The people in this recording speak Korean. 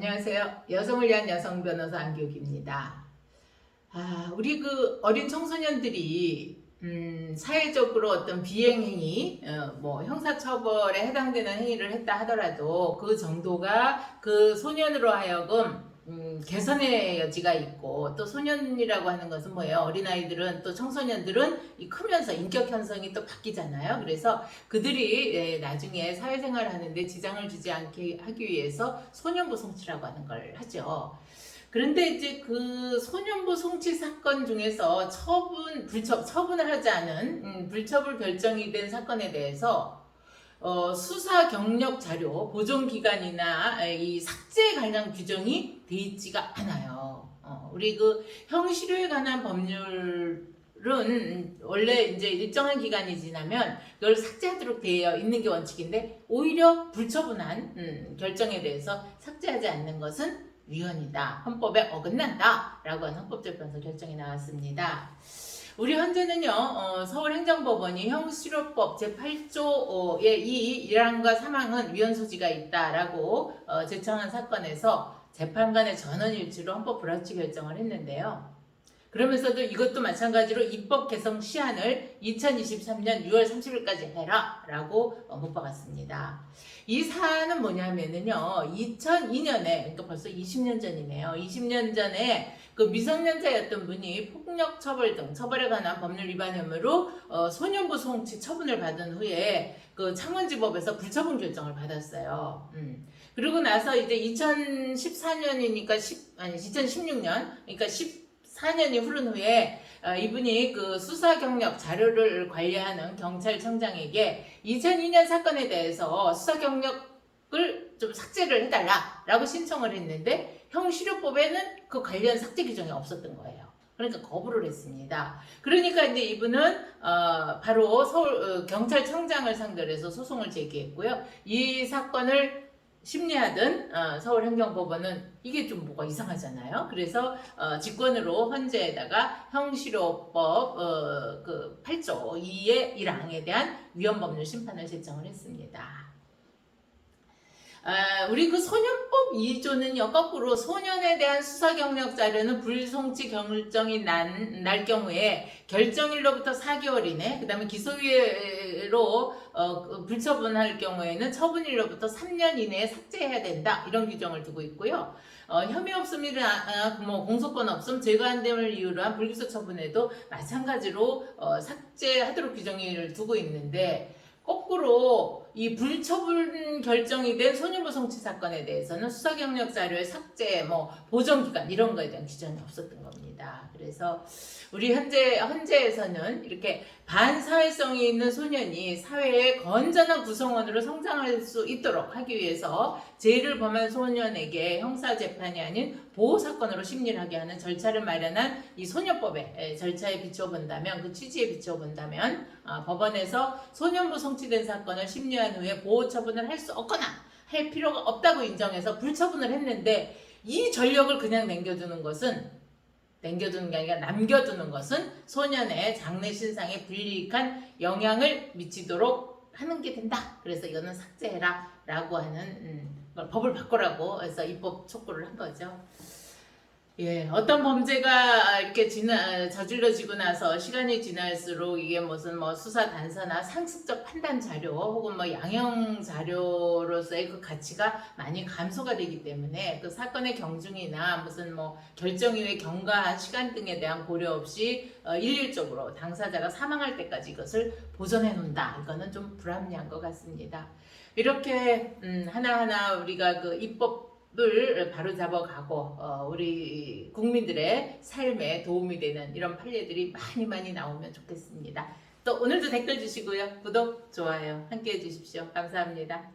안녕하세요. 여성을 위한 여성 변호사 안기욱입니다. 우리 어린 청소년들이 사회적으로 어떤 비행행위, 뭐 형사처벌에 해당되는 행위를 했다 하더라도 그 정도가 그 소년으로 하여금 개선의 여지가 있고, 또 소년이라고 하는 것은 뭐예요? 어린아이들은, 또 청소년들은 크면서 인격 형성이 또 바뀌잖아요. 그래서 그들이 나중에 사회생활을 하는데 지장을 주지 않게 하기 위해서 소년부 송치라고 하는 걸 하죠. 그런데 이제 그 소년부 송치 사건 중에서 처분을 하지 않은 불처분 결정이 된 사건에 대해서 수사 경력 자료 보존 기간이나 이 삭제 관련 규정이 돼 있지가 않아요. 우리 형실효에 관한 법률은 원래 이제 일정한 기간이 지나면 이걸 삭제하도록 되어 있는 게 원칙인데, 오히려 불처분한 결정에 대해서 삭제하지 않는 것은 위헌이다, 헌법에 어긋난다 라고 하는 헌법재판소 결정이 나왔습니다. 우리 현재는요, 서울행정법원이 형실효법 제8조의 이 1항과 3항은 위헌 소지가 있다라고 제청한 사건에서 재판관의 전원일치로 헌법 불합치 결정을 했는데요. 그러면서도 이것도 마찬가지로 입법 개정 시한을 2023년 6월 30일까지 해라 라고 못 박았습니다. 이 사안은 뭐냐면은요, 2002년에, 그러니까 벌써 20년 전이네요. 20년 전에 그 미성년자였던 분이 폭력 처벌 등 처벌에 관한 법률 위반 혐의로 소년부 송치 처분을 받은 후에 그 창원지법에서 불처분 결정을 받았어요. 그리고 나서 이제 2014년이니까 2016년, 그러니까 14년이 흐른 후에 이분이 그 수사 경력 자료를 관리하는 경찰청장에게 2002년 사건에 대해서 수사 경력을 좀 삭제를 해달라라고 신청을 했는데, 형실효법에는 그 관련 삭제 규정이 없었던 거예요. 그러니까 거부를 했습니다. 그러니까 이제 이분은 바로 서울 경찰청장을 상대로 해서 소송을 제기했고요. 이 사건을 심리하던 서울행정법원은 이게 좀 뭐가 이상하잖아요. 그래서 직권으로 헌재에다가 형실효법 그 8조 2의 1항에 대한 위헌법률 심판을 제청을 했습니다. 우리 그 소년법 2조는요, 거꾸로 소년에 대한 수사 경력 자료는 불송치 결정이 날 경우에 결정일로부터 4개월 이내, 그 다음에 기소유예로 불처분할 경우에는 처분일로부터 3년 이내에 삭제해야 된다, 이런 규정을 두고 있고요. 혐의 없음이나 뭐 공소권 없음, 제거 안 됨을 이유로 한 불기소 처분에도 마찬가지로 삭제하도록 규정을 두고 있는데, 거꾸로 이 불처분 결정이 된 소년부 송치 사건에 대해서는 수사 경력 자료의 삭제, 뭐 보존 기간 이런 거에 대한 규정이 없었던 겁니다. 그래서 우리 헌재에서는 이렇게 반사회성이 있는 소년이 사회의 건전한 구성원으로 성장할 수 있도록 하기 위해서 죄를 범한 소년에게 형사재판이 아닌 보호사건으로 심리를 하게 하는 절차를 마련한 이 소년법의 절차에 비춰본다면, 그 취지에 비춰본다면 법원에서 소년부 송치된 사건을 심리한 후에 보호처분을 할 수 없거나 할 필요가 없다고 인정해서 불처분을 했는데, 이 전력을 그냥 남겨두는 게 아니라 남겨두는 것은 소년의 장래 신상에 불이익한 영향을 미치도록 하는 게 된다. 그래서 이거는 삭제해라 라고 하는 법을 바꾸라고 해서 입법 촉구를 한 거죠. 예, 어떤 범죄가 이렇게 저질러지고 나서 시간이 지날수록 이게 무슨 뭐 수사 단서나 상습적 판단 자료 혹은 뭐 양형 자료로서의 그 가치가 많이 감소가 되기 때문에 그 사건의 경중이나 무슨 뭐 결정 이후의 경과한 시간 등에 대한 고려 없이 일률적으로 당사자가 사망할 때까지 이것을 보존해 놓는다. 이거는 좀 불합리한 것 같습니다. 이렇게 하나하나 우리가 그 입법 을 바로잡아가고 우리 국민들의 삶에 도움이 되는 이런 판례들이 많이 나오면 좋겠습니다. 또 오늘도 댓글 주시고요. 구독, 좋아요 함께 해주십시오. 감사합니다.